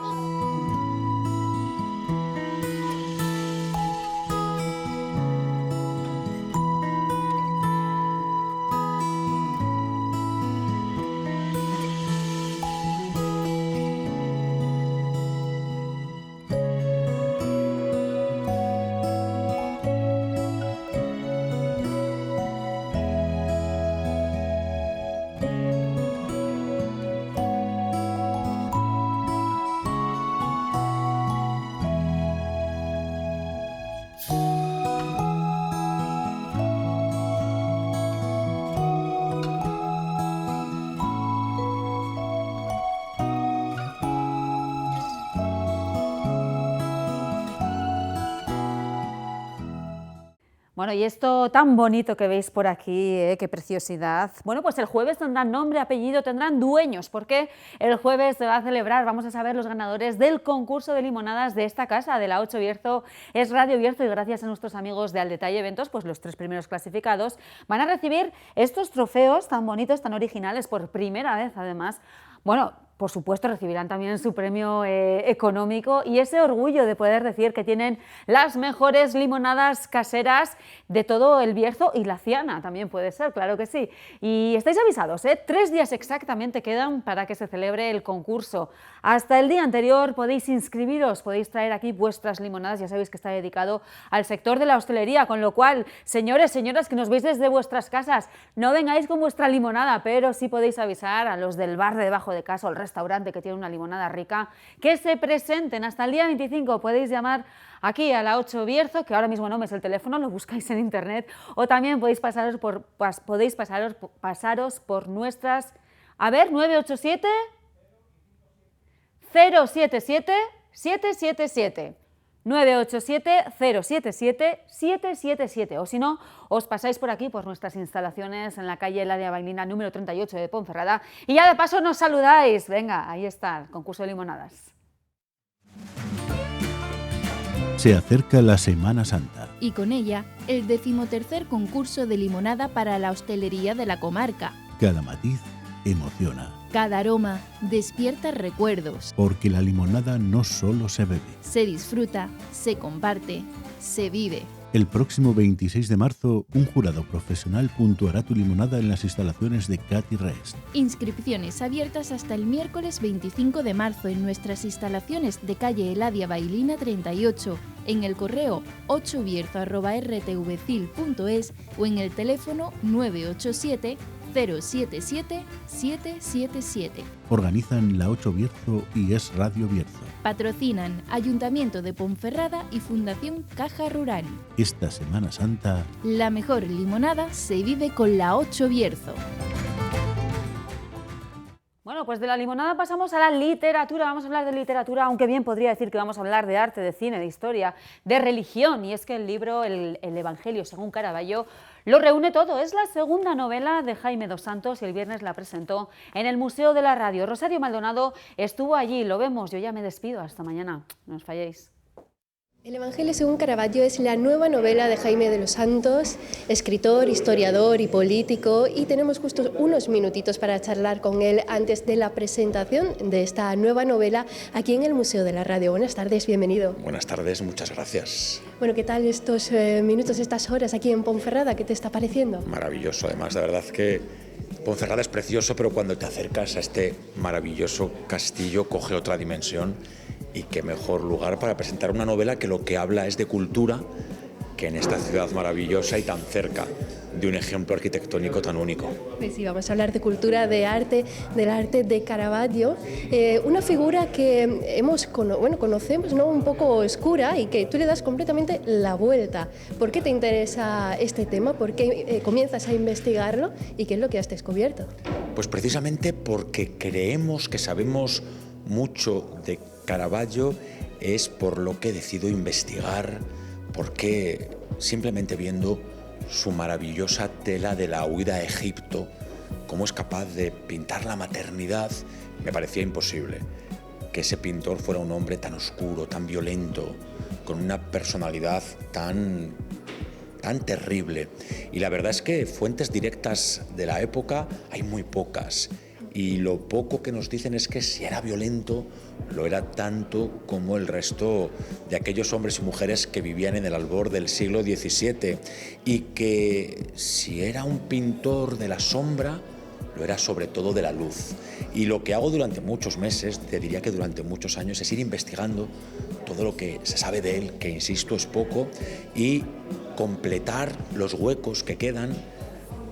Bueno, y esto tan bonito que veis por aquí, qué preciosidad. Bueno, pues el jueves tendrán nombre, apellido, tendrán dueños, porque el jueves se va a celebrar, vamos a saber los ganadores del concurso de limonadas de esta casa, de la 8 Bierzo, es Radio Bierzo, y gracias a nuestros amigos de Al Detalle Eventos, pues los 3 primeros clasificados van a recibir estos trofeos tan bonitos, tan originales, por primera vez además. Bueno, por supuesto recibirán también su premio económico y ese orgullo de poder decir que tienen las mejores limonadas caseras de todo el Bierzo, y la Ciana también puede ser, claro que sí. Y estáis avisados, 3 días exactamente quedan para que se celebre el concurso. Hasta el día anterior podéis inscribiros, podéis traer aquí vuestras limonadas, ya sabéis que está dedicado al sector de la hostelería, con lo cual, señores, señoras que nos veis desde vuestras casas, no vengáis con vuestra limonada, pero sí podéis avisar a los del bar de debajo de casa, o el resto restaurante que tiene una limonada rica, que se presenten hasta el día 25. Podéis llamar aquí a la 8 Bierzo, que ahora mismo no me es el teléfono, lo buscáis en internet, o también podéis pasaros por nuestras, 987 077 777. 987-077-777, o si no, os pasáis por aquí, por nuestras instalaciones en la calle Eladia Bailina, número 38 de Ponferrada, y ya de paso nos saludáis. Venga, ahí está, el concurso de limonadas. Se acerca la Semana Santa. Y con ella, el 13º concurso de limonada para la hostelería de la comarca. Cada matiz emociona. Cada aroma despierta recuerdos. Porque la limonada no solo se bebe. Se disfruta, se comparte, se vive. El próximo 26 de marzo, un jurado profesional puntuará tu limonada en las instalaciones de Cat y Rest. Inscripciones abiertas hasta el miércoles 25 de marzo en nuestras instalaciones de calle Eladia Bailina 38, en el correo 8bierzo@rtvcil.es o en el teléfono 987 077 777. Organizan la 8 Bierzo y Es Radio Bierzo. Patrocinan Ayuntamiento de Ponferrada y Fundación Caja Rural. Esta Semana Santa, la mejor limonada se vive con la 8 Bierzo. Bueno, pues de la limonada pasamos a la literatura. Vamos a hablar de literatura, aunque bien podría decir que vamos a hablar de arte, de cine, de historia, de religión. Y es que el libro El Evangelio según Caravaggio lo reúne todo. Es la segunda novela de Jaime dos Santos y el viernes la presentó en el Museo de la Radio. Rosario Maldonado estuvo allí, lo vemos. Yo ya me despido, hasta mañana, no os falléis. El Evangelio según Caravaggio es la nueva novela de Jaime de los Santos, escritor, historiador y político, y tenemos justo unos minutitos para charlar con él antes de la presentación de esta nueva novela aquí en el Museo de la Radio. Buenas tardes, bienvenido. Buenas tardes, muchas gracias. Bueno, ¿qué tal estos minutos, estas horas aquí en Ponferrada? ¿Qué te está pareciendo? Maravilloso, además, de verdad que Ponferrada es precioso, pero cuando te acercas a este maravilloso castillo coge otra dimensión. Y qué mejor lugar para presentar una novela que lo que habla es de cultura, que en esta ciudad maravillosa y tan cerca de un ejemplo arquitectónico tan único. Pues sí, vamos a hablar de cultura, de arte, del arte de Caravaggio, una figura que conocemos, ¿no?, un poco oscura y que tú le das completamente la vuelta. ¿Por qué te interesa este tema? ¿Por qué comienzas a investigarlo? ¿Y qué es lo que has descubierto? Pues precisamente porque creemos que sabemos mucho de Caravaggio, es por lo que decido investigar, porque simplemente viendo su maravillosa tela de la huida a Egipto, cómo es capaz de pintar la maternidad, me parecía imposible que ese pintor fuera un hombre tan oscuro, tan violento, con una personalidad tan terrible. Y la verdad es que fuentes directas de la época hay muy pocas. Y lo poco que nos dicen es que si era violento, lo era tanto como el resto de aquellos hombres y mujeres que vivían en el albor del siglo XVII, y que si era un pintor de la sombra, lo era sobre todo de la luz. Y lo que hago durante muchos meses, te diría que durante muchos años, es ir investigando todo lo que se sabe de él, que insisto es poco, y completar los huecos que quedan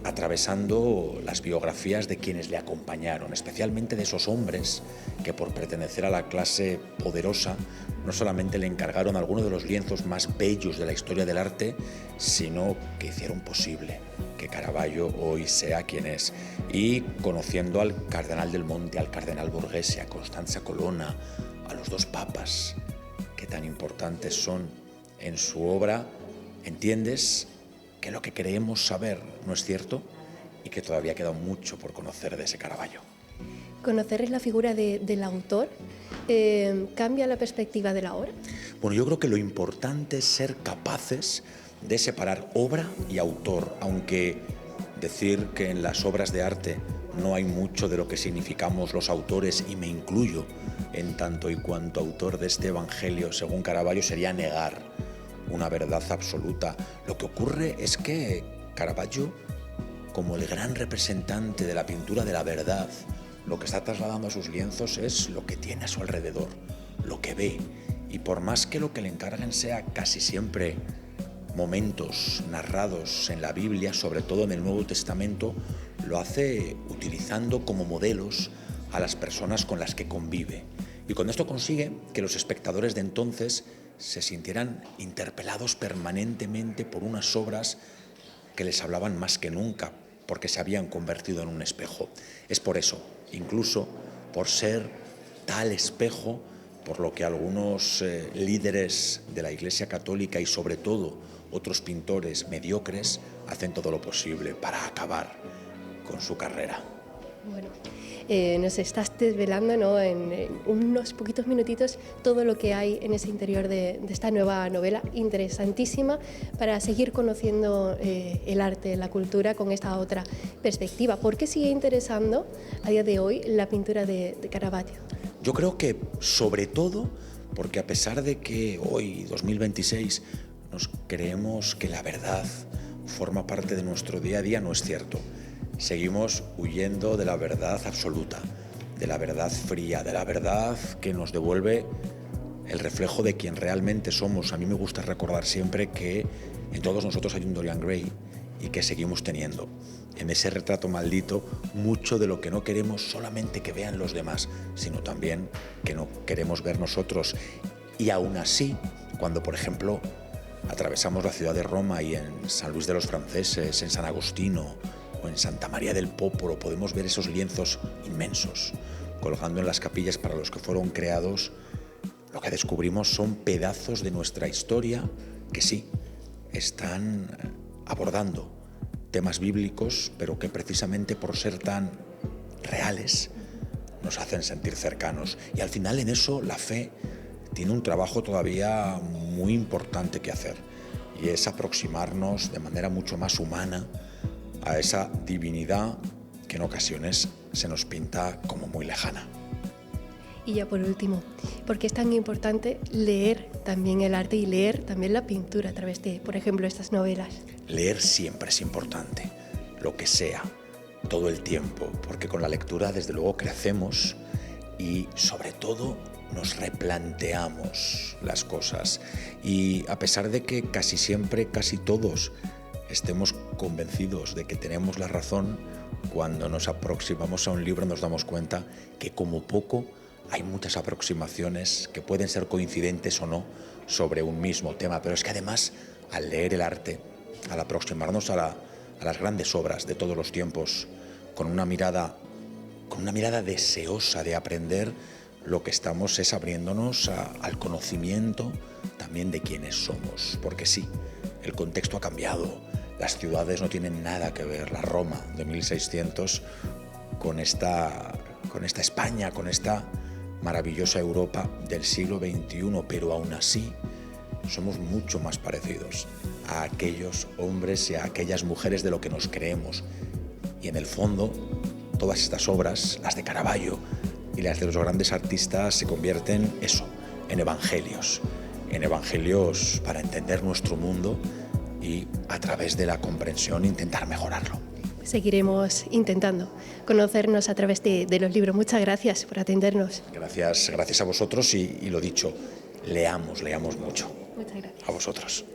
atravesando las biografías de quienes le acompañaron, especialmente de esos hombres que por pertenecer a la clase poderosa no solamente le encargaron algunos de los lienzos más bellos de la historia del arte, sino que hicieron posible que Caravaggio hoy sea quien es. Y conociendo al cardenal del Monte, al cardenal Borghese, a Constanza Colonna, a los dos papas que tan importantes son en su obra, entiendes que lo que creemos saber no es cierto y que todavía queda mucho por conocer de ese Caravaggio. ¿Conocer la figura del autor cambia la perspectiva de la obra? Bueno, yo creo que lo importante es ser capaces de separar obra y autor, aunque decir que en las obras de arte no hay mucho de lo que significamos los autores, y me incluyo en tanto y cuanto autor de este Evangelio según Caravaggio, sería negar una verdad absoluta. Lo que ocurre es que Caravaggio, como el gran representante de la pintura de la verdad, lo que está trasladando a sus lienzos es lo que tiene a su alrededor, lo que ve. Y por más que lo que le encarguen sea casi siempre momentos narrados en la Biblia, sobre todo en el Nuevo Testamento, lo hace utilizando como modelos a las personas con las que convive. Y con esto consigue que los espectadores de entonces se sintieran interpelados permanentemente por unas obras que les hablaban más que nunca, porque se habían convertido en un espejo. Es por eso, incluso por ser tal espejo, por lo que algunos líderes de la Iglesia Católica y sobre todo otros pintores mediocres hacen todo lo posible para acabar con su carrera. Bueno, nos estás desvelando, ¿no?, en unos poquitos minutitos todo lo que hay en ese interior de esta nueva novela, interesantísima para seguir conociendo el arte, la cultura con esta otra perspectiva. ¿Por qué sigue interesando a día de hoy la pintura de Caravaggio? Yo creo que sobre todo porque a pesar de que hoy, 2026, nos creemos que la verdad forma parte de nuestro día a día, no es cierto. Seguimos huyendo de la verdad absoluta, de la verdad fría, de la verdad que nos devuelve el reflejo de quien realmente somos. A mí me gusta recordar siempre que en todos nosotros hay un Dorian Gray y que seguimos teniendo en ese retrato maldito mucho de lo que no queremos solamente que vean los demás, sino también que no queremos ver nosotros. Y aún así, cuando por ejemplo atravesamos la ciudad de Roma y en San Luis de los Franceses, en San Agostino o en Santa María del Popolo podemos ver esos lienzos inmensos colgando en las capillas para los que fueron creados, lo que descubrimos son pedazos de nuestra historia que sí, están abordando temas bíblicos, pero que precisamente por ser tan reales nos hacen sentir cercanos. Y al final en eso la fe tiene un trabajo todavía muy importante que hacer, y es aproximarnos de manera mucho más humana a esa divinidad que en ocasiones se nos pinta como muy lejana. Y ya por último, ¿por qué es tan importante leer también el arte y leer también la pintura a través de, por ejemplo, estas novelas? Leer siempre es importante, lo que sea, todo el tiempo, porque con la lectura desde luego crecemos y sobre todo nos replanteamos las cosas. Y a pesar de que casi siempre, casi todos, estemos convencidos de que tenemos la razón, cuando nos aproximamos a un libro nos damos cuenta que como poco hay muchas aproximaciones que pueden ser coincidentes o no sobre un mismo tema, pero es que además al leer el arte, al aproximarnos a las grandes obras de todos los tiempos, con una mirada deseosa de aprender, lo que estamos es abriéndonos al conocimiento también de quiénes somos, porque sí, el contexto ha cambiado. Las ciudades no tienen nada que ver, la Roma de 1600, con esta España, con esta maravillosa Europa del siglo XXI, pero aún así somos mucho más parecidos a aquellos hombres y a aquellas mujeres de lo que nos creemos. Y en el fondo, todas estas obras, las de Caravaggio y las de los grandes artistas, se convierten en evangelios para entender nuestro mundo y a través de la comprensión intentar mejorarlo. Seguiremos intentando conocernos a través de los libros. Muchas gracias por atendernos. Gracias a vosotros y lo dicho, leamos mucho. Muchas gracias. A vosotros.